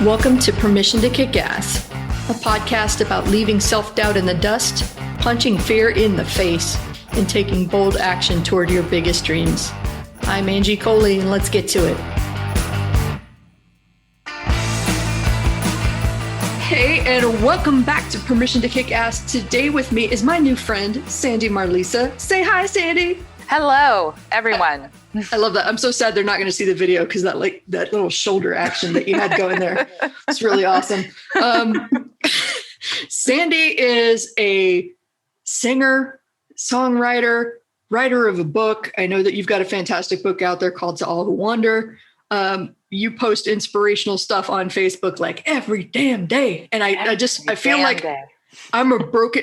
Welcome to Permission to Kick Ass, a podcast about leaving self-doubt in the dust, punching fear in the face, and taking bold action toward your biggest dreams. I'm Angie Coley, and let's get to it. Hey, and welcome back to Permission to Kick Ass. Today with me is my new friend, Sandi MarLisa. Say hi, Sandi. Hello, everyone. I love that. I'm so sad they're not going to see the video because that little shoulder action that you had going there. It's really awesome. Sandi is a singer, songwriter, writer of a book. I know that you've got a fantastic book out there called To All Who Wander. You post inspirational stuff on Facebook like every damn day. And I feel like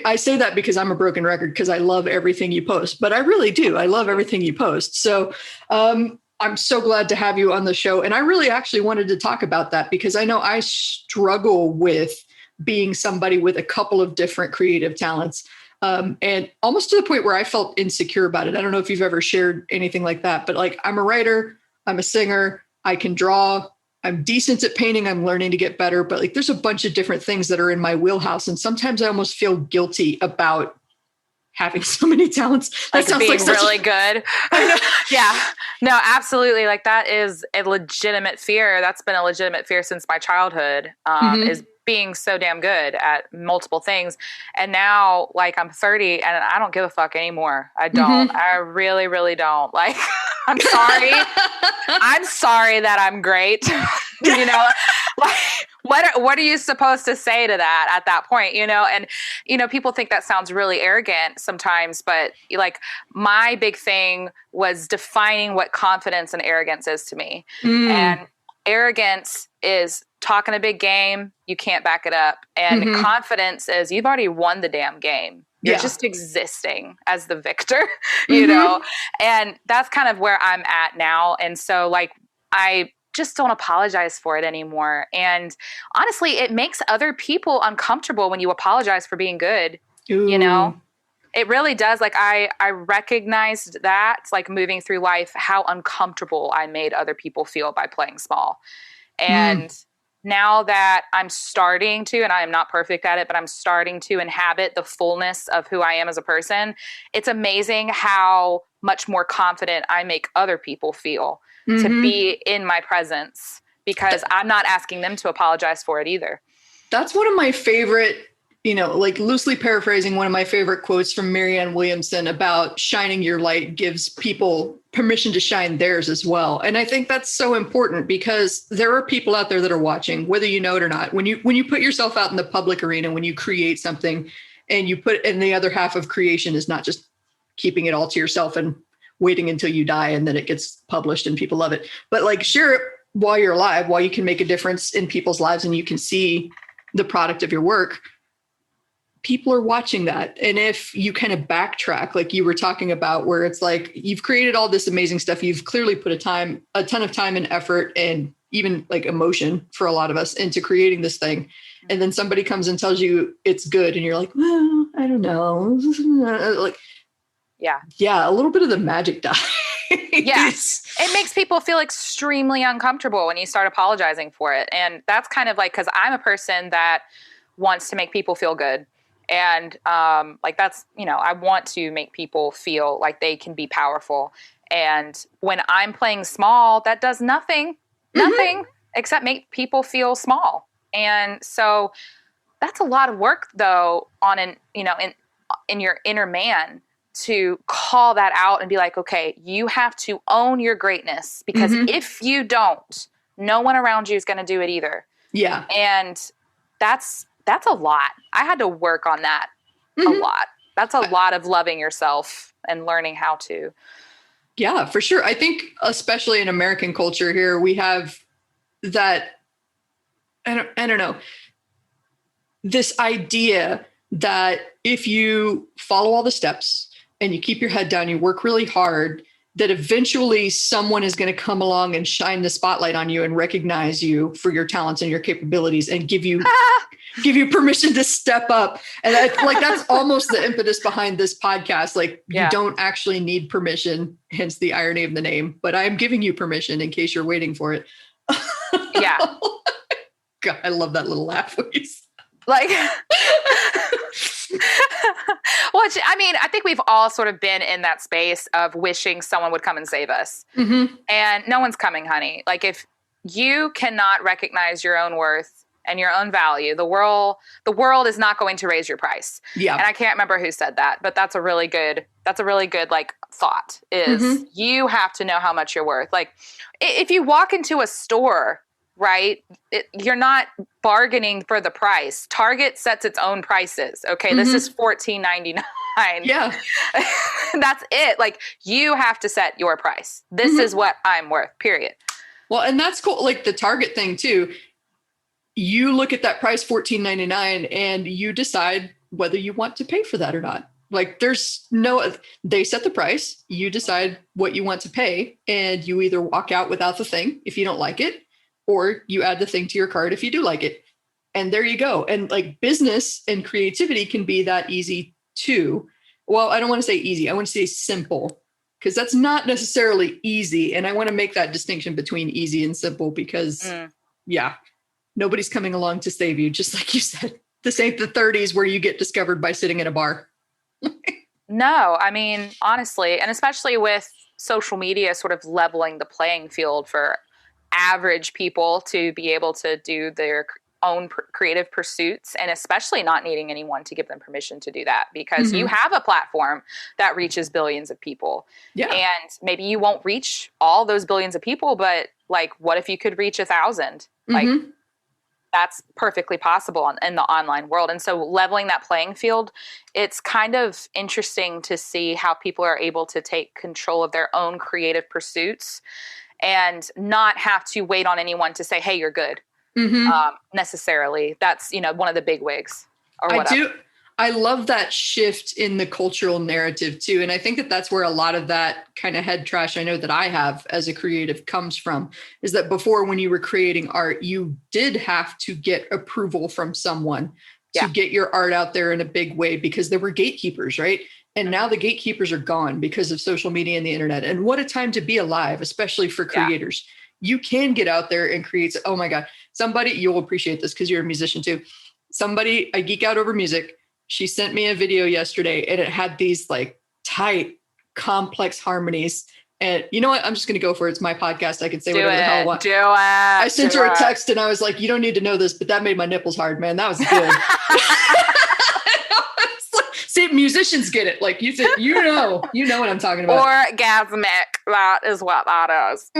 I say that because I'm a broken record because I love everything you post, but I really do. I love everything you post. So I'm so glad to have you on the show. And I really actually wanted to talk about that because I know I struggle with being somebody with a couple of different creative talents. And almost to the point where I felt insecure about it. I don't know if you've ever shared anything like that, but like I'm a writer, I'm a singer, I can draw, I'm decent at painting, I'm learning to get better, but like there's a bunch of different things that are in my wheelhouse. And sometimes I almost feel guilty about having so many talents. That sounds being like really good. Yeah, no, absolutely. Like that is a legitimate fear. That's been a legitimate fear since my childhood, is being so damn good at multiple things. And now like I'm 30 and I don't give a fuck anymore. I don't. I really, really don't. Like, I'm sorry. I'm sorry that I'm great. You know, like what are you supposed to say to that at that point, you know? And, you know, people think that sounds really arrogant sometimes, but like my big thing was defining what confidence and arrogance is to me. And arrogance is talking a big game, you can't back it up. And confidence is you've already won the damn game. You're just existing as the victor, you know? And that's kind of where I'm at now. And so like, I just don't apologize for it anymore. And honestly, it makes other people uncomfortable when you apologize for being good, you know? It really does. Like I recognized that like moving through life, how uncomfortable I made other people feel by playing small. And now that I'm starting to, and I am not perfect at it, but I'm starting to inhabit the fullness of who I am as a person, it's amazing how much more confident I make other people feel to be in my presence because I'm not asking them to apologize for it either. That's one of my favorite, you know, like loosely paraphrasing, one of my favorite quotes from Marianne Williamson about shining your light gives people permission to shine theirs as well. And I think that's so important because there are people out there that are watching, whether you know it or not. When you put yourself out in the public arena, when you create something and you put in the other half of creation is not just keeping it all to yourself and waiting until you die and then it gets published and people love it, but like share it while you're alive, while you can make a difference in people's lives and you can see the product of your work. People are watching that. And if you kind of backtrack, like you were talking about, where it's like, you've created all this amazing stuff. You've clearly put a ton of time and effort and even like emotion for a lot of us into creating this thing. And then somebody comes and tells you it's good. And you're like, well, I don't know. Like, yeah, a little bit of the magic dies. Yes. It makes people feel extremely uncomfortable when you start apologizing for it. And that's kind of like, because I'm a person that wants to make people feel good. And like that's, you know, I want to make people feel like they can be powerful. And when I'm playing small, that does nothing except make people feel small. And so that's a lot of work though on in your inner man to call that out and be like, okay, you have to own your greatness because if you don't, no one around you is going to do it either. Yeah. And that's a lot. I had to work on that a lot. That's a lot of loving yourself and learning how to. Yeah, for sure. I think especially in American culture here, we have that, I don't know, this idea that if you follow all the steps and you keep your head down, you work really hard, that eventually someone is going to come along and shine the spotlight on you and recognize you for your talents and your capabilities and give you permission to step up. And that's almost the impetus behind this podcast. Like you don't actually need permission, hence the irony of the name, but I'm giving you permission in case you're waiting for it. Yeah. God, I love that little laugh. Like, which, I mean, I think we've all sort of been in that space of wishing someone would come and save us. Mm-hmm. And no one's coming, honey. Like, if you cannot recognize your own worth and your own value, the world is not going to raise your price. Yeah. And I can't remember who said that, but that's a really good like thought is you have to know how much you're worth. Like, if you walk into a store, right, you're not bargaining for the price. Target sets its own prices. Okay. This is $14.99. Yeah. That's it. Like, you have to set your price. This is what I'm worth, period. Well, and that's cool. Like the Target thing too. You look at that price, $14.99, and you decide whether you want to pay for that or not. Like they set the price, you decide what you want to pay, and you either walk out without the thing if you don't like it, or you add the thing to your cart if you do like it. And there you go. And like business and creativity can be that easy too. Well, I don't want to say easy. I want to say simple, because that's not necessarily easy. And I want to make that distinction between easy and simple because nobody's coming along to save you. Just like you said, this ain't the 30s where you get discovered by sitting in a bar. No, I mean, honestly, and especially with social media sort of leveling the playing field for average people to be able to do their own creative pursuits, and especially not needing anyone to give them permission to do that, because you have a platform that reaches billions of people. Yeah. And maybe you won't reach all those billions of people, but like, what if you could reach 1,000? Like, that's perfectly possible in the online world. And so leveling that playing field, it's kind of interesting to see how people are able to take control of their own creative pursuits and not have to wait on anyone to say, hey, you're good. Necessarily. That's, one of the big wigs or whatever. I love that shift in the cultural narrative too. And I think that that's where a lot of that kind of head trash I know that I have as a creative comes from, is that before, when you were creating art, you did have to get approval from someone to get your art out there in a big way, because there were gatekeepers, right? And now the gatekeepers are gone because of social media and the internet. And what a time to be alive, especially for creators. You can get out there and create. Oh my God, somebody, you'll appreciate this because you're a musician too. I geek out over music. She sent me a video yesterday and it had these like tight, complex harmonies. And you know what? I'm just going to go for it. It's my podcast. I can say whatever the hell I want. Do it. I sent her a text and I was like, you don't need to know this, but that made my nipples hard, man. That was good. See, musicians get it. Like you said, you know what I'm talking about. Orgasmic. That is what that is.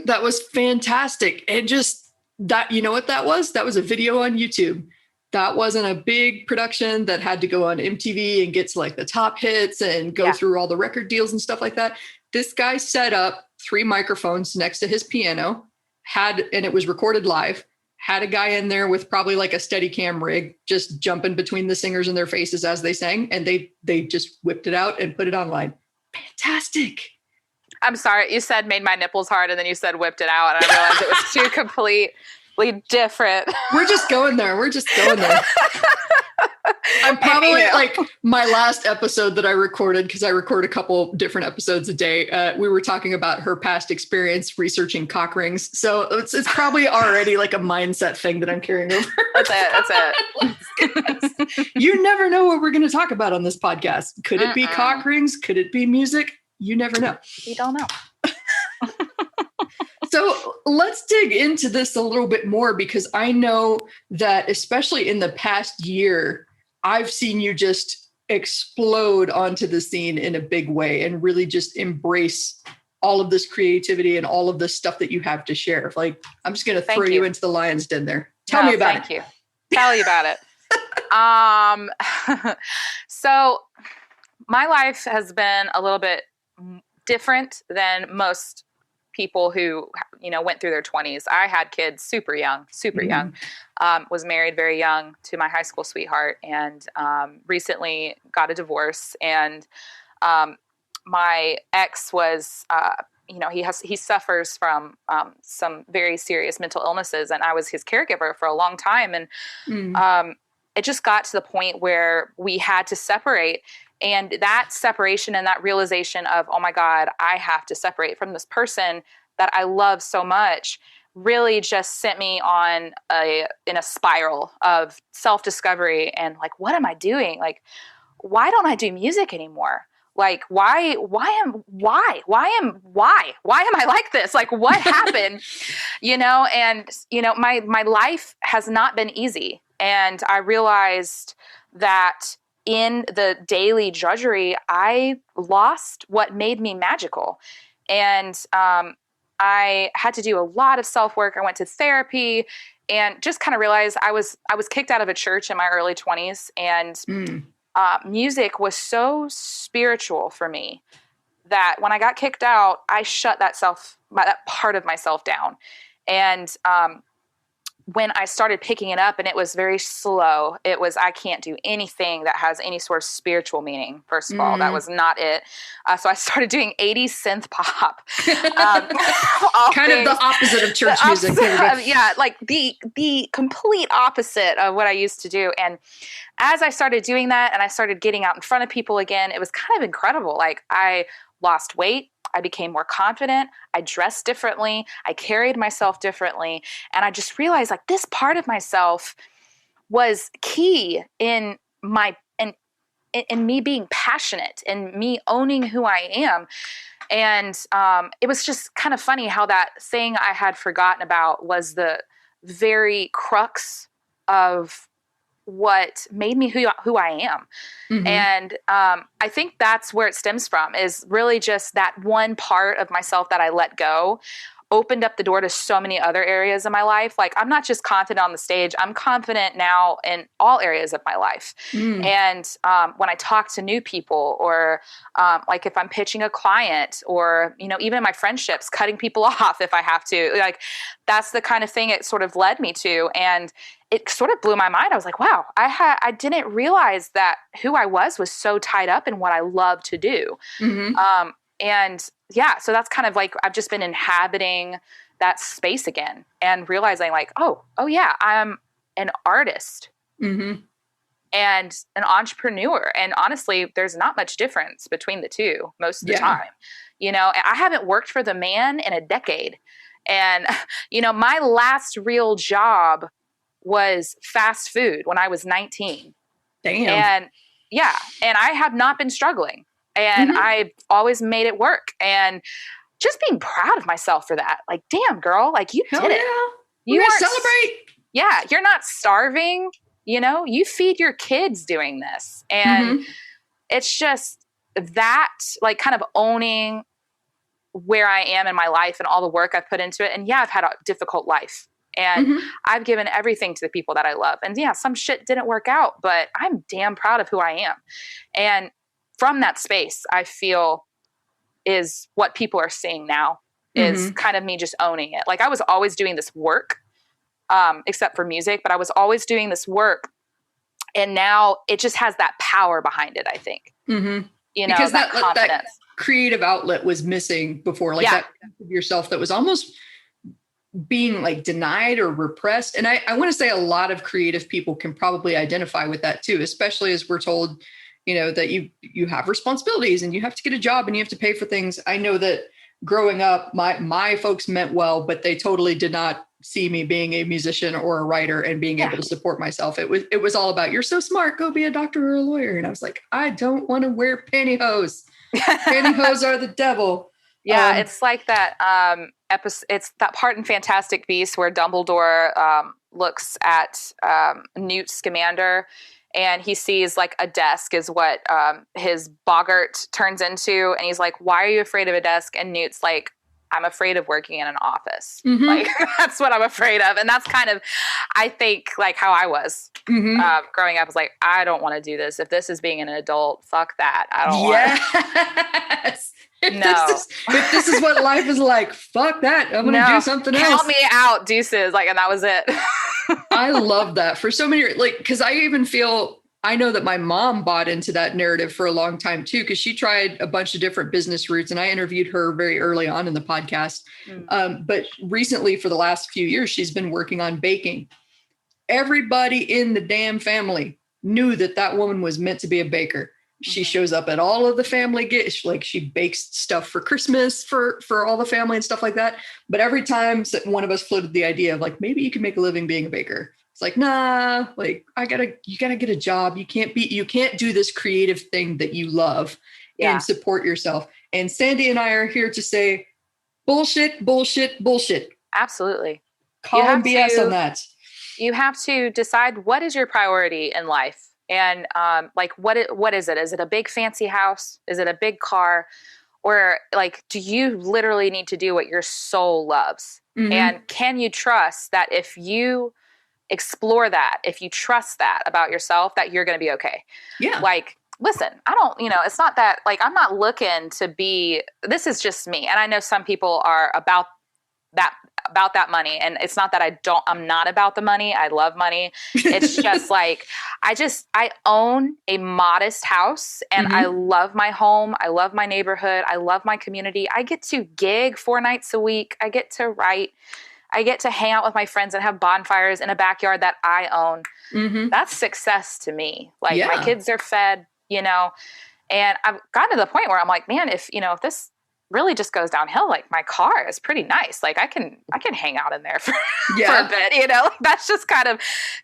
That was fantastic. And just that, you know what that was? That was a video on YouTube. That wasn't a big production that had to go on MTV and get to like the top hits and go through all the record deals and stuff like that. This guy set up 3 microphones next to his piano, and it was recorded live, had a guy in there with probably like a Steadicam rig, just jumping between the singers and their faces as they sang. And they just whipped it out and put it online. Fantastic. I'm sorry. You said made my nipples hard and then you said whipped it out. And I realized it was two completely different. We're just going there. I'm probably like my last episode that I recorded, because I record a couple different episodes a day. We were talking about her past experience researching cock rings. So it's probably already like a mindset thing that I'm carrying over. That's it. You never know what we're going to talk about on this podcast. Could it be cock rings? Could it be music? You never know. You don't know. So let's dig into this a little bit more, because I know that especially in the past year, I've seen you just explode onto the scene in a big way and really just embrace all of this creativity and all of this stuff that you have to share. Like, I'm just going to throw you into the lion's den there. Tell me about it. Thank you. Tell you about it. So my life has been a little bit different than most people who, went through their 20s. I had kids super young, was married very young to my high school sweetheart, and recently got a divorce. And my ex was, he suffers from some very serious mental illnesses, and I was his caregiver for a long time. And it just got to the point where we had to separate. And that separation and that realization of, oh my God, I have to separate from this person that I love so much, really just sent me on in a spiral of self-discovery and like, what am I doing? Like, why don't I do music anymore? Like, why am I like this? Like, what happened? And my life has not been easy. And I realized that in the daily drudgery, I lost what made me magical. And I had to do a lot of self-work. I went to therapy and just kind of realized I was kicked out of a church in my early 20s. And music was so spiritual for me that when I got kicked out, I shut that part of myself down. And when I started picking it up, and it was very slow, it was, I can't do anything that has any sort of spiritual meaning. First of all, that was not it. So I started doing 80s synth pop. Kind of the opposite of church music. Yeah, like the complete opposite of what I used to do. And as I started doing that and I started getting out in front of people again, it was kind of incredible. Like, I lost weight. I became more confident. I dressed differently. I carried myself differently. And I just realized, like, this part of myself was key in me being passionate and me owning who I am. And it was just kind of funny how that thing I had forgotten about was the very crux of what made me who I am. Mm-hmm. And I think that's where it stems from, is really just that one part of myself that I let go opened up the door to so many other areas of my life. Like, I'm not just confident on the stage, I'm confident now in all areas of my life. And when I talk to new people, or like if I'm pitching a client, or, even in my friendships, cutting people off if I have to, like, that's the kind of thing it sort of led me to. And it sort of blew my mind. I was like, wow, I didn't realize that who I was so tied up in what I love to do. Mm-hmm. And yeah, so that's kind of like, I've just been inhabiting that space again and realizing, like, oh yeah, I'm an artist. Mm-hmm. And an entrepreneur. And honestly, there's not much difference between the two most of the time. I haven't worked for the man in a decade. And, my last real job was fast food when I was 19. Damn. And yeah, and I have not been struggling. And mm-hmm. I've always made it work. And just being proud of myself for that. Like, damn, girl, like, you did it. You gotta celebrate. Yeah, you're not starving. You feed your kids doing this. And mm-hmm. it's just that, like, kind of owning where I am in my life and all the work I've put into it. And yeah, I've had a difficult life. And mm-hmm. I've given everything to the people that I love. And yeah, some shit didn't work out, but I'm damn proud of who I am. And from that space, I feel is what people are seeing now, is mm-hmm. kind of me just owning it. Like, I was always doing this work, except for music, but I was always doing this work. And now it just has that power behind it, I think. Mm-hmm. Because that confidence. That creative outlet was missing before, like that of yourself that was almost being like denied or repressed. And I want to say a lot of creative people can probably identify with that too, especially as we're told, that you have responsibilities and you have to get a job and you have to pay for things. I know that growing up, my folks meant well, but they totally did not see me being a musician or a writer and being able to support myself. It was all about, you're so smart, go be a doctor or a lawyer. And I was like, I don't want to wear pantyhose. Pantyhose are the devil. Yeah, it's like that episode. It's that part in Fantastic Beasts where Dumbledore looks at Newt Scamander, and he sees like a desk is what his boggart turns into, and he's like, "Why are you afraid of a desk?" And Newt's like, "I'm afraid of working in an office. Mm-hmm. Like, that's what I'm afraid of." And that's kind of, I think, like how I was growing up. I was like, I don't want to do this. If this is being an adult, fuck that. I don't want. If this is what life is like, fuck that. I'm going to do something else. Count me out, deuces. Like, and that was it. I love that for so many, like, because I know that my mom bought into that narrative for a long time too, because she tried a bunch of different business routes, and I interviewed her very early on in the podcast. But recently, for the last few years, she's been working on baking. Everybody in the damn family knew that woman was meant to be a baker. She shows up at all of the family gifts. Like she bakes stuff for Christmas for all the family and stuff like that. But every time one of us floated the idea of like, maybe you can make a living being a baker. It's like, nah, like you gotta get a job. You can't do this creative thing that you love and support yourself. And Sandi and I are here to say bullshit, bullshit, bullshit. Absolutely. Call him BS on that. You have to decide what is your priority in life. And like, what is it? Is it a big fancy house? Is it a big car? Or like, do you literally need to do what your soul loves? Mm-hmm. And can you trust that if you explore that, if you trust that about yourself, that you're going to be okay? Yeah. Like, listen, it's not that, like, I'm not looking to be, this is just me. And I know some people are about that money. And it's not that I'm not about the money. I love money. It's just like, I own a modest house and I love my home. I love my neighborhood. I love my community. I get to gig 4 nights a week. I get to write. I get to hang out with my friends and have bonfires in a backyard that I own. Mm-hmm. That's success to me. Like my kids are fed, and I've gotten to the point where I'm like, man, if this really just goes downhill, like my car is pretty nice. Like I can hang out in there for a bit, that's just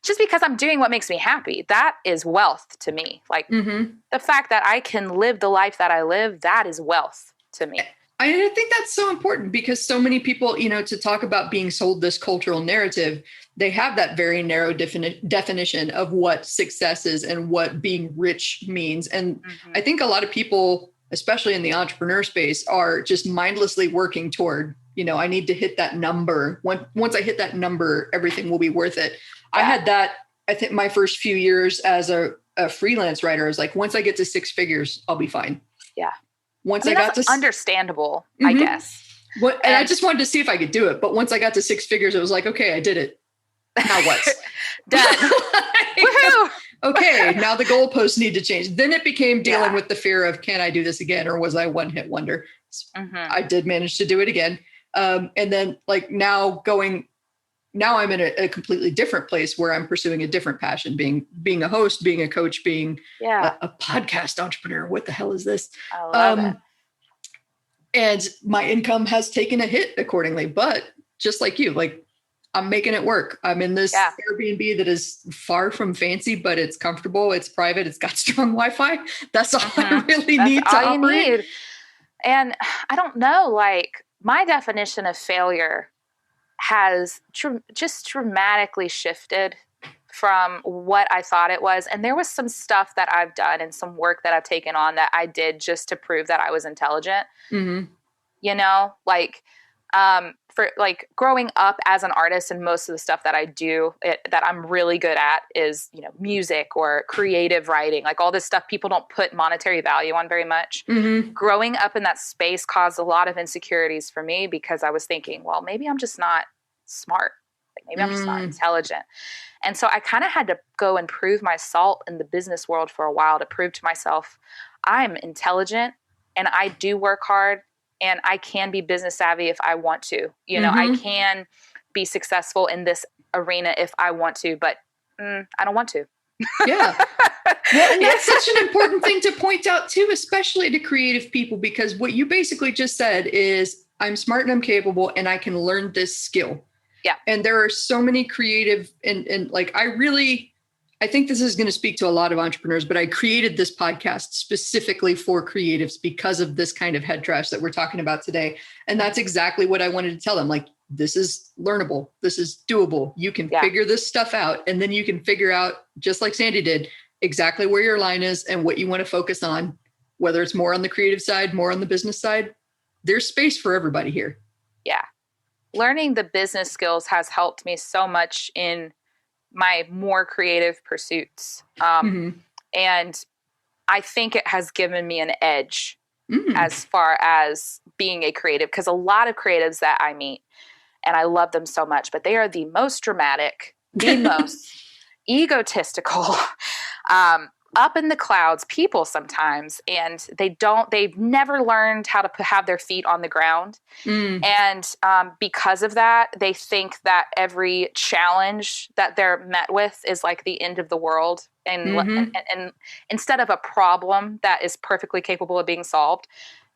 just because I'm doing what makes me happy. That is wealth to me. Like the fact that I can live the life that I live, that is wealth to me. I think that's so important because so many people, to talk about being sold this cultural narrative, they have that very narrow definition of what success is and what being rich means. And I think a lot of people, especially in the entrepreneur space, are just mindlessly working toward, I need to hit that number. Once I hit that number, everything will be worth it. Yeah. I had that, I think my first few years as a freelance writer, I was like, once I get to 6 figures, I'll be fine. Yeah. Once I got to understandable, I guess. And I just wanted to see if I could do it. But once I got to 6 figures, it was like, okay, I did it. Now what? Done. Woohoo! Okay, now the goalposts need to change. Then it became dealing with the fear of, can I do this again? Or was I one hit wonder? I did manage to do it again. And then like now I'm in a completely different place where I'm pursuing a different passion, being a host, being a coach, being a podcast entrepreneur. What the hell is this? I love it. And my income has taken a hit accordingly, but just like you, like I'm making it work. I'm in this Airbnb that is far from fancy, but it's comfortable. It's private. It's got strong Wi-Fi. That's all I really need to operate. And I don't know, like my definition of failure has just dramatically shifted from what I thought it was. And there was some stuff that I've done and some work that I've taken on that I did just to prove that I was intelligent. Like for like growing up as an artist, and most of the stuff that I do that I'm really good at is, music or creative writing, like all this stuff people don't put monetary value on very much. Growing up in that space caused a lot of insecurities for me because I was thinking, well, maybe I'm just not smart. Like maybe I'm just not intelligent. And so I kind of had to go and prove my salt in the business world for a while to prove to myself I'm intelligent and I do work hard and I can be business savvy if I want to. I can be successful in this arena if I want to, but I don't want to. Yeah. Well, and that's such an important thing to point out too, especially to creative people, because what you basically just said is I'm smart and I'm capable and I can learn this skill. Yeah. And there are so many creative and like, I think this is going to speak to a lot of entrepreneurs, but I created this podcast specifically for creatives because of this kind of head trash that we're talking about today. And that's exactly what I wanted to tell them. Like, this is learnable. This is doable. You can figure this stuff out. And then you can figure out, just like Sandi did, exactly where your line is and what you want to focus on, whether it's more on the creative side, more on the business side. There's space for everybody here. Yeah. Learning the business skills has helped me so much in my more creative pursuits. And I think it has given me an edge as far as being a creative, because a lot of creatives that I meet, and I love them so much, but they are the most dramatic, the most egotistical, up in the clouds people sometimes, and they've never learned how to have their feet on the ground. And because of that, they think that every challenge that they're met with is like the end of the world. And instead of a problem that is perfectly capable of being solved.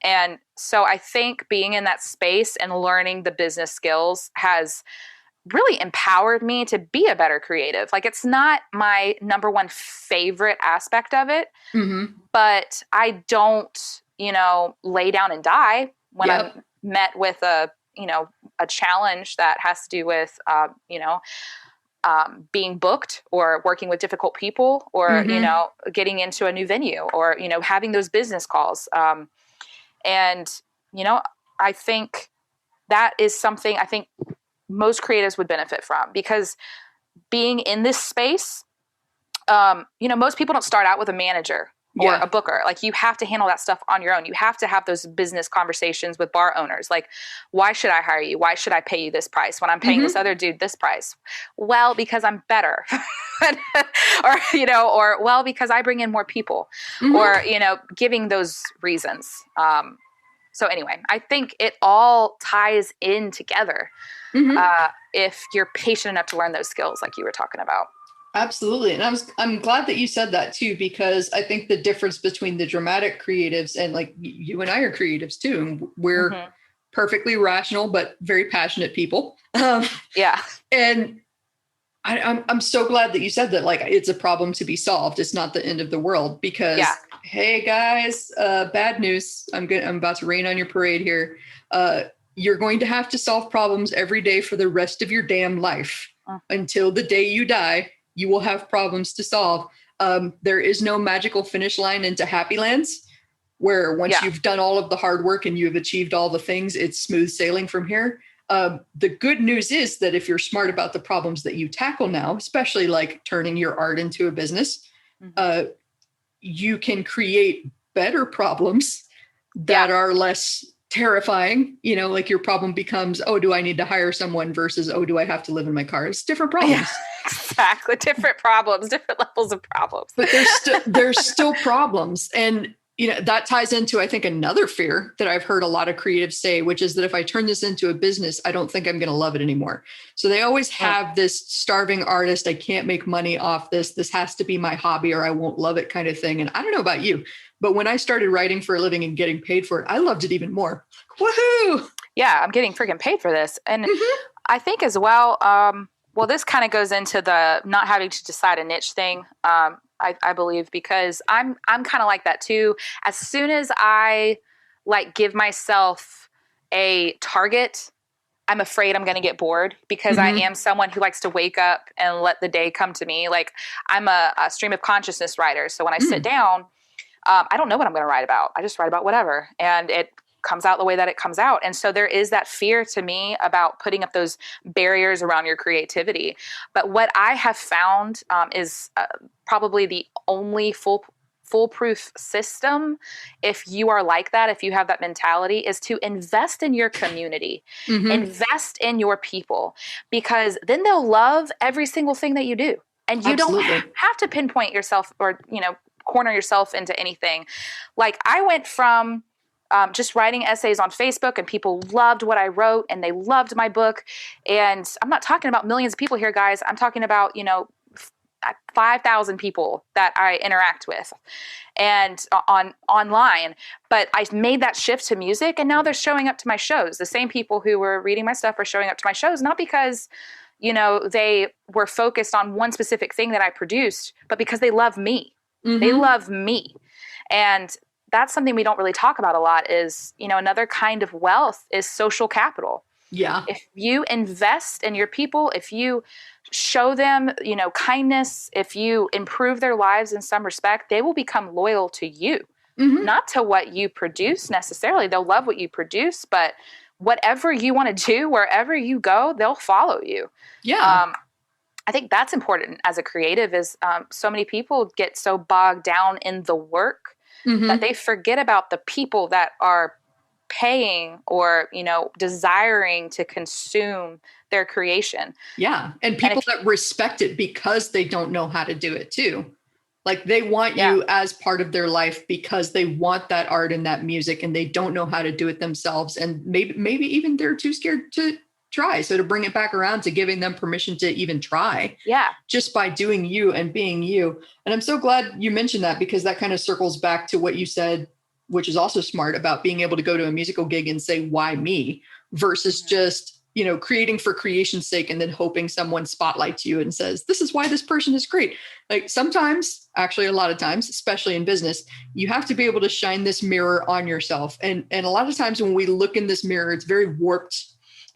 And so I think being in that space and learning the business skills has really empowered me to be a better creative. Like, it's not my number one favorite aspect of it, but I don't, lay down and die when I'm met with a challenge that has to do with, being booked or working with difficult people or, getting into a new venue or, having those business calls. And I think that is something I think most creatives would benefit from, because being in this space, most people don't start out with a manager or a booker. Like, you have to handle that stuff on your own. You have to have those business conversations with bar owners. Like, why should I hire you? Why should I pay you this price when I'm paying this other dude this price? Well, because I'm better. or well, because I bring in more people, or, giving those reasons. So anyway, I think it all ties in together if you're patient enough to learn those skills like you were talking about. Absolutely. And I'm glad that you said that too, because I think the difference between the dramatic creatives and like you and I are creatives too, and we're perfectly rational, but very passionate people. And I'm so glad that you said that, like, it's a problem to be solved. It's not the end of the world, because hey guys, bad news. I'm about to rain on your parade here. You're going to have to solve problems every day for the rest of your damn life. Until the day you die, you will have problems to solve. There is no magical finish line into Happy Lands, where once you've done all of the hard work and you've achieved all the things, it's smooth sailing from here. The good news is that if you're smart about the problems that you tackle now, especially like turning your art into a business, you can create better problems that are less terrifying. Like, your problem becomes, oh, do I need to hire someone versus, oh, do I have to live in my car? It's different problems. Yeah, exactly. Different problems, different levels of problems. But there's still problems. And, that ties into, I think, another fear that I've heard a lot of creatives say, which is that if I turn this into a business, I don't think I'm going to love it anymore. So they always have this starving artist, I can't make money off this. This has to be my hobby or I won't love it kind of thing. And I don't know about you, but when I started writing for a living and getting paid for it, I loved it even more. Woohoo! Yeah, I'm getting freaking paid for this. And I think as well, well, this kind of goes into the not having to decide a niche thing. I believe, because I'm kind of like that too. As soon as I give myself a target, I'm afraid I'm going to get bored, because I am someone who likes to wake up and let the day come to me. Like, I'm a stream of consciousness writer. So when I sit down, I don't know what I'm going to write about. I just write about whatever. And it comes out the way that it comes out. And so there is that fear to me about putting up those barriers around your creativity. But what I have found is probably the only foolproof system, if you are like that, if you have that mentality, is to invest in your community, invest in your people, because then they'll love every single thing that you do. And you don't have to pinpoint yourself or, corner yourself into anything. Like, I went from just writing essays on Facebook, and people loved what I wrote and they loved my book. And I'm not talking about millions of people here, guys. I'm talking about, 5,000 people that I interact with and online. But I made that shift to music, and now they're showing up to my shows. The same people who were reading my stuff are showing up to my shows, not because, they were focused on one specific thing that I produced, but because they love me. They love me. And that's something we don't really talk about a lot is, another kind of wealth is social capital. Yeah. If you invest in your people, if you show them, kindness, if you improve their lives in some respect, they will become loyal to you, not to what you produce necessarily. They'll love what you produce, but whatever you want to do, wherever you go, they'll follow you. Yeah. I think that's important as a creative is so many people get so bogged down in the work that they forget about the people that are paying or, desiring to consume their creation. Yeah. And people that respect it because they don't know how to do it too. Like they want you as part of their life because they want that art and that music, and they don't know how to do it themselves. And maybe even they're too scared to try. So to bring it back around to giving them permission to even try, just by doing you and being you. And I'm so glad you mentioned that, because that kind of circles back to what you said, which is also smart, about being able to go to a musical gig and say, why me, versus just, you know, creating for creation's sake and then hoping someone spotlights you and says, this is why this person is great. Like sometimes, actually a lot of times, especially in business, you have to be able to shine this mirror on yourself. And a lot of times when we look in this mirror, it's very warped.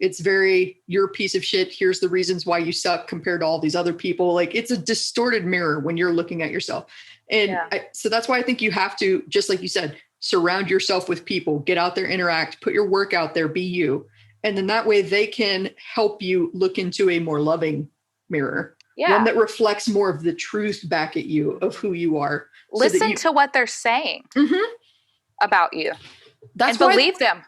It's very, you're a piece of shit. Here's the reasons why you suck compared to all these other people. Like it's a distorted mirror when you're looking at yourself. And so that's why I think you have to, just like you said, surround yourself with people, get out there, interact, put your work out there, be you. And then that way they can help you look into a more loving mirror. One that reflects more of the truth back at you of who you are. Listen to what they're saying about you. And believe them.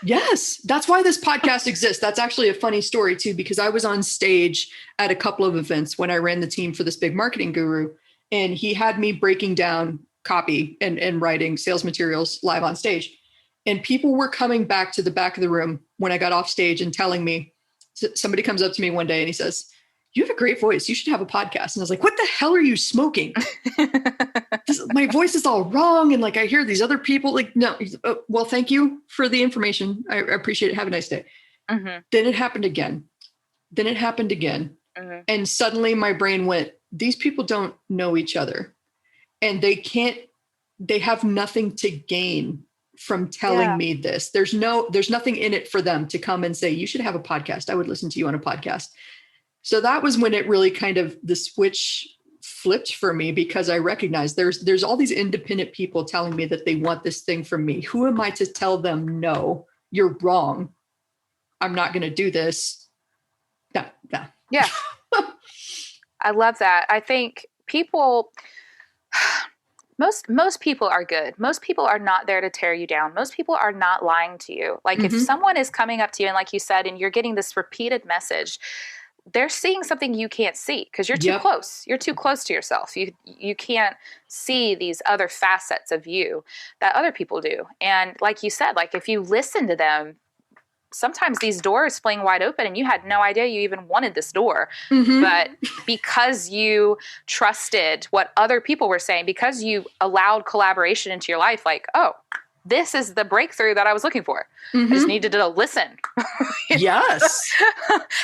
Yes. That's why this podcast exists. That's actually a funny story too, because I was on stage at a couple of events when I ran the team for this big marketing guru, and he had me breaking down copy and writing sales materials live on stage. And people were coming back to the back of the room when I got off stage and telling me, somebody comes up to me one day and he says, you have a great voice. You should have a podcast. And I was like, what the hell are you smoking? My voice is all wrong. And like, I hear these other people like, no, well, thank you for the information. I appreciate it. Have a nice day. Then it happened again. And suddenly my brain went, these people don't know each other, and they have nothing to gain from telling me this. There's nothing in it for them to come and say, you should have a podcast. I would listen to you on a podcast. So that was when it really kind of, the switch flipped for me, because I recognized there's all these independent people telling me that they want this thing from me. Who am I to tell them, no, you're wrong. I'm not going to do this. No. Yeah. I love that. I think people, most people are good. Most people are not there to tear you down. Most people are not lying to you. Like if someone is coming up to you and like you said, and you're getting this repeated message, they're seeing something you can't see because you're too close. You're too close to yourself. You can't see these other facets of you that other people do. And like you said, like if you listen to them, sometimes these doors fling wide open and you had no idea you even wanted this door. But because you trusted what other people were saying, because you allowed collaboration into your life, like, oh, this is the breakthrough that I was looking for. I just needed to listen. Yes.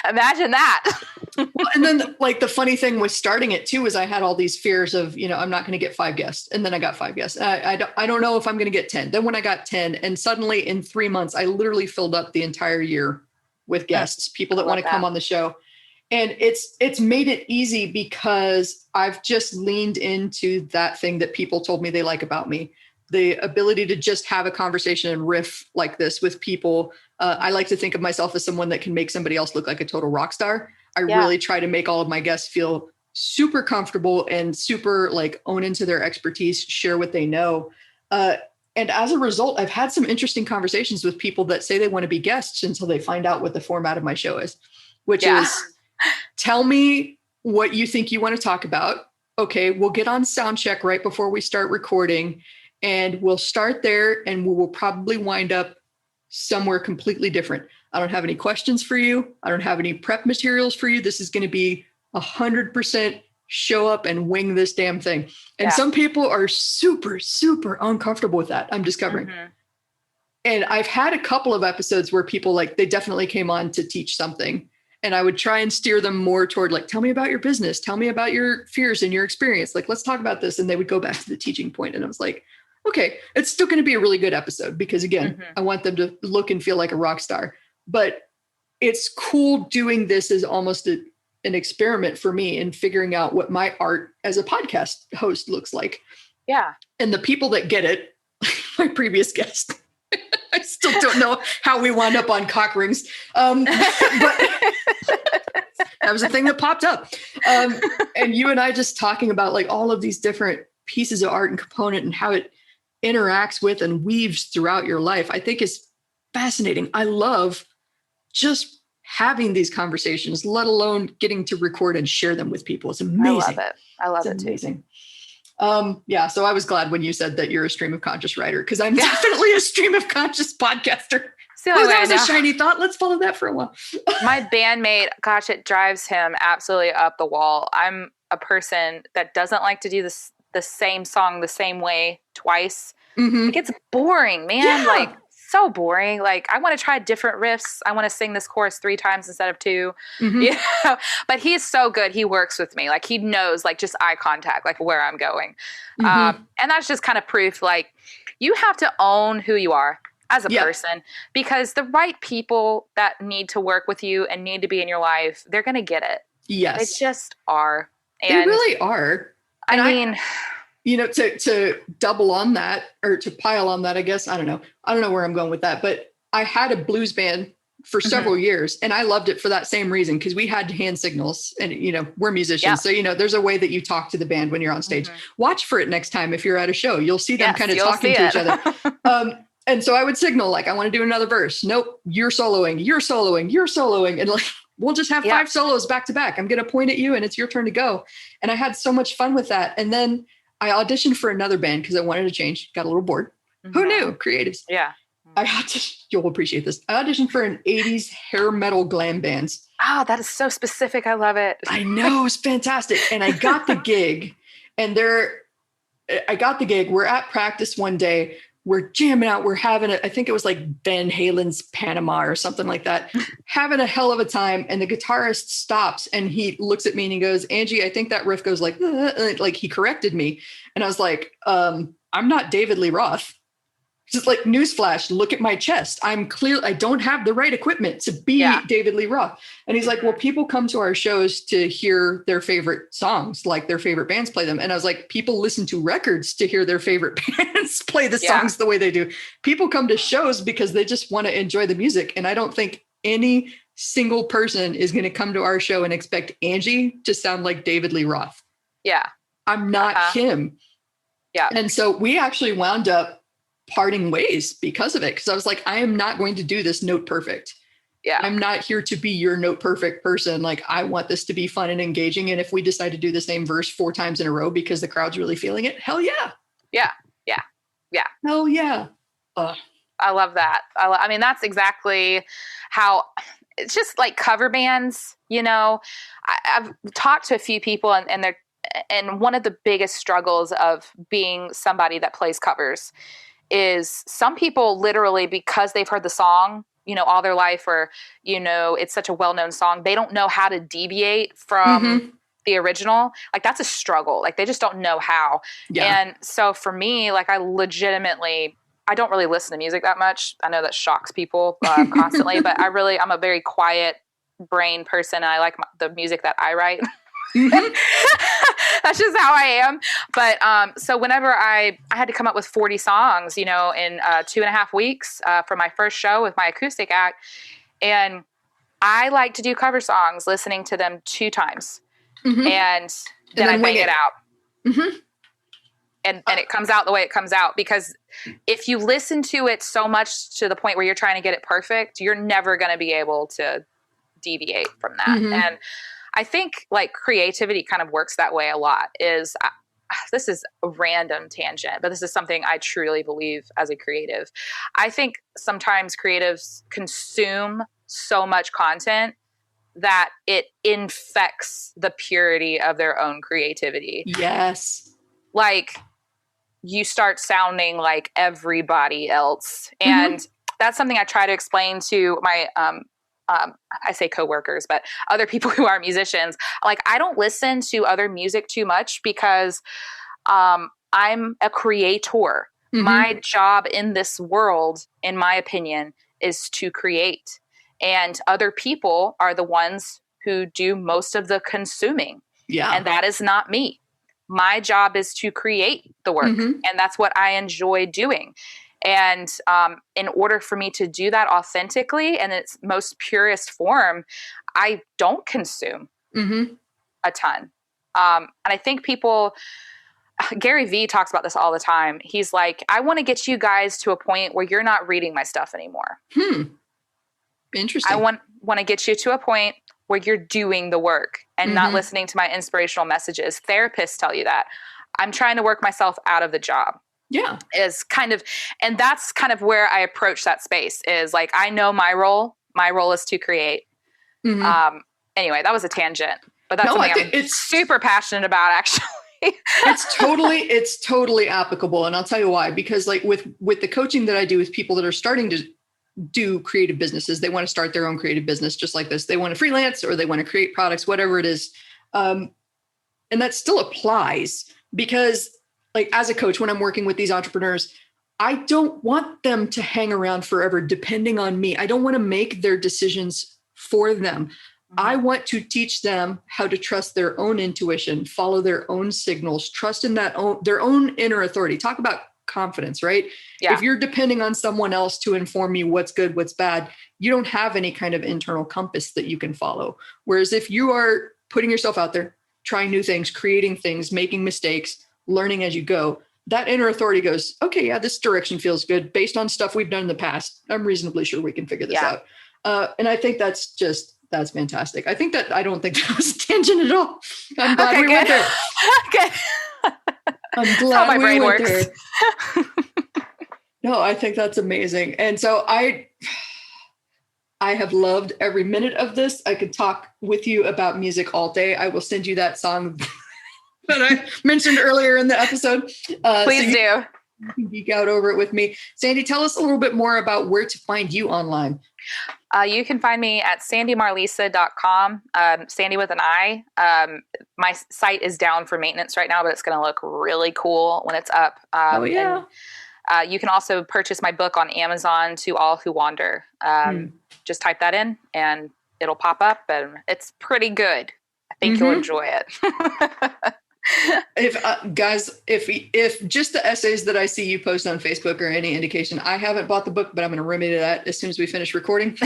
Imagine that. Well, and then like the funny thing with starting it too, is I had all these fears of, you know, I'm not going to get 5 guests. And then I got 5 guests. I don't know if I'm going to get 10. Then when I got 10, and suddenly in 3 months, I literally filled up the entire year with guests, people that want to come on the show. And it's made it easy because I've just leaned into that thing that people told me they like about me. The ability to just have a conversation and riff like this with people. I like to think of myself as someone that can make somebody else look like a total rock star. I really try to make all of my guests feel super comfortable and super like own into their expertise, share what they know. And as a result, I've had some interesting conversations with people that say they want to be guests until they find out what the format of my show is, which is tell me what you think you want to talk about. Okay, we'll get on sound check right before we start recording. And we'll start there and we will probably wind up somewhere completely different. I don't have any questions for you. I don't have any prep materials for you. This is going to be 100% show up and wing this damn thing. And some people are super, super uncomfortable with that, I'm discovering. And I've had a couple of episodes where people like, they definitely came on to teach something. And I would try and steer them more toward like, tell me about your business. Tell me about your fears and your experience. Like, let's talk about this. And they would go back to the teaching point. And I was like, okay, it's still going to be a really good episode because again, I want them to look and feel like a rock star, but it's cool doing this as almost an experiment for me in figuring out what my art as a podcast host looks like. Yeah. And the people that get it, my previous guest, I still don't know how we wound up on cock rings. But that was a thing that popped up. And you and I just talking about like all of these different pieces of art and component and how it interacts with and weaves throughout your life, I think is fascinating. I love just having these conversations, let alone getting to record and share them with people. It's amazing. I love it. I love it too. Amazing. Yeah. So I was glad when you said that you're a stream of conscious writer, because I'm definitely a stream of conscious podcaster. Oh, that was a shiny thought. Let's follow that for a while. My bandmate, gosh, it drives him absolutely up the wall. I'm a person that doesn't like to do the same song the same way twice. Mm-hmm. It gets boring, man. Yeah. Like, so boring. Like, I want to try different riffs. I want to sing this chorus 3 times instead of 2. Mm-hmm. You know? But he's so good. He works with me. Like, he knows, like, just eye contact, like where I'm going. Mm-hmm. And that's just kind of proof, like, you have to own who you are as a person, because the right people that need to work with you and need to be in your life, they're going to get it. Yes. They just are. And they really are. And I mean, you know, to double on that, or to pile on that, I guess, I don't know where I'm going with that, but I had a blues band for several years, and I loved it for that same reason, because we had hand signals, and, you know, we're musicians. So, you know, there's a way that you talk to the band when you're on stage. Watch for it next time. If you're at a show, you'll see them kind of talking to each other. And so I would signal, like, I want to do another verse. Nope. You're soloing. And like, we'll just have 5 solos back to back. I'm going to point at you and it's your turn to go. And I had so much fun with that. And then I auditioned for another band because I wanted to change, got a little bored. Who knew? Creatives. Yeah. You'll appreciate this. I auditioned for an 80s hair metal glam bands. Oh, that is so specific. I love it. I know. It's fantastic. And I got the gig, we're at practice one day. We're jamming out. We're having I think it was like Van Halen's Panama or something like that, having a hell of a time. And the guitarist stops and he looks at me and he goes, Angie, I think that riff goes like he corrected me. And I was like, I'm not David Lee Roth. Just like, newsflash, look at my chest. I'm clear. I don't have the right equipment to be David Lee Roth. And he's like, well, people come to our shows to hear their favorite songs, like their favorite bands play them. And I was like, people listen to records to hear their favorite bands play the songs the way they do. People come to shows because they just want to enjoy the music. And I don't think any single person is going to come to our show and expect Angie to sound like David Lee Roth. Yeah. I'm not him. Yeah. And so we actually wound up parting ways because of it. Cause I was like, I am not going to do this note perfect. Yeah. I'm not here to be your note perfect person. Like, I want this to be fun and engaging. And if we decide to do the same verse 4 times in a row because the crowd's really feeling it, hell yeah. Yeah. Yeah. Yeah. Hell yeah. I love that. I mean, that's exactly how it's just like cover bands, you know. I've talked to a few people and one of the biggest struggles of being somebody that plays covers is some people literally, because they've heard the song, you know, all their life, or, you know, it's such a well-known song, they don't know how to deviate from the original. Like, that's a struggle. Like, they just don't know how. Yeah. And so for me, like, I don't really listen to music that much. I know that shocks people constantly, but I'm a very quiet brain person. And I like the music that I write. That's just how I am. But so whenever I had to come up with 40 songs, you know, in 2.5 weeks for my first show with my acoustic act, and I like to do cover songs, listening to them 2 times, and then I bang it out. And it comes out the way it comes out, because if you listen to it so much to the point where you're trying to get it perfect, you're never going to be able to deviate from that. And I think, like, creativity kind of works that way a lot. This is a random tangent, but this is something I truly believe as a creative. I think sometimes creatives consume so much content that it infects the purity of their own creativity. Yes. Like, you start sounding like everybody else. And that's something I try to explain to my I say coworkers, but other people who are musicians. Like, I don't listen to other music too much because I'm a creator. My job in this world, in my opinion, is to create. And other people are the ones who do most of the consuming. Yeah. And that is not me. My job is to create the work. And that's what I enjoy doing. And in order for me to do that authentically in its most purest form, I don't consume a ton. And I think Gary Vee talks about this all the time. He's like, I want to get you guys to a point where you're not reading my stuff anymore. Interesting. I want to get you to a point where you're doing the work and not listening to my inspirational messages. Therapists tell you that. I'm trying to work myself out of the job. Yeah. Is kind of, and that's kind of where I approach that space is like, I know my role is to create. Anyway, that was a tangent, but that's something I'm super passionate about actually. It's totally applicable. And I'll tell you why, because like with the coaching that I do with people that are starting to do creative businesses, they want to start their own creative business just like this. They want to freelance or they want to create products, whatever it is. And that still applies because like as a coach, when I'm working with these entrepreneurs, I don't want them to hang around forever depending on me. I don't want to make their decisions for them. I want to teach them how to trust their own intuition, follow their own signals, trust in their own inner authority. Talk about confidence, right? Yeah. If you're depending on someone else to inform you what's good, what's bad, you don't have any kind of internal compass that you can follow. Whereas if you are putting yourself out there, trying new things, creating things, making mistakes, learning as you go, that inner authority goes, okay, yeah, this direction feels good based on stuff we've done in the past. I'm reasonably sure we can figure this out. And I think that's fantastic. I don't think that was a tangent at all. I'm glad we went there. Okay. I'm glad we went there. No, I think that's amazing. And so I have loved every minute of this. I could talk with you about music all day. I will send you that song that I mentioned earlier in the episode. Please do. You can geek out over it with me. Sandi, tell us a little bit more about where to find you online. You can find me at sandymarlisa.com, Sandi with an I. My site is down for maintenance right now, but it's going to look really cool when it's up. You can also purchase my book on Amazon, To All Who Wander. Just type that in and it'll pop up and it's pretty good. I think you'll enjoy it. If just the essays that I see you post on Facebook are any indication, I haven't bought the book, but I'm going to remedy that as soon as we finish recording.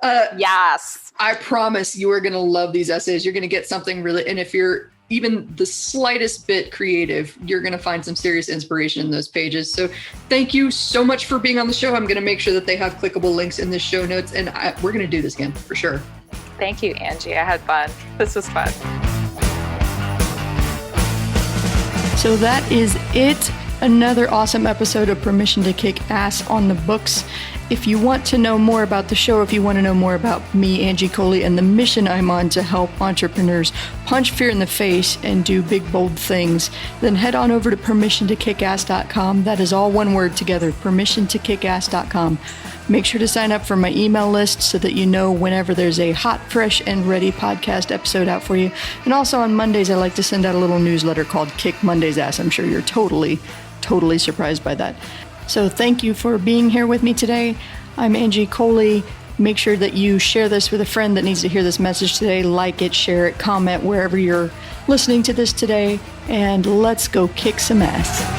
Yes. I promise you are going to love these essays. You're going to get something really, and if you're even the slightest bit creative, you're going to find some serious inspiration in those pages. So thank you so much for being on the show. I'm going to make sure that they have clickable links in the show notes, and we're going to do this again for sure. Thank you, Angie. I had fun. This was fun. So that is it. Another awesome episode of Permission to Kick Ass on the books. If you want to know more about the show, if you want to know more about me, Angie Coley, and the mission I'm on to help entrepreneurs punch fear in the face and do big, bold things, then head on over to permissiontokickass.com. That is all one word together, permissiontokickass.com. Make sure to sign up for my email list so that you know whenever there's a hot, fresh, and ready podcast episode out for you. And also on Mondays, I like to send out a little newsletter called Kick Monday's Ass. I'm sure you're totally surprised by that. So thank you for being here with me today. I'm Angie Coley. Make sure that you share this with a friend that needs to hear this message today. Like it, share it, comment wherever you're listening to this today, and let's go kick some ass.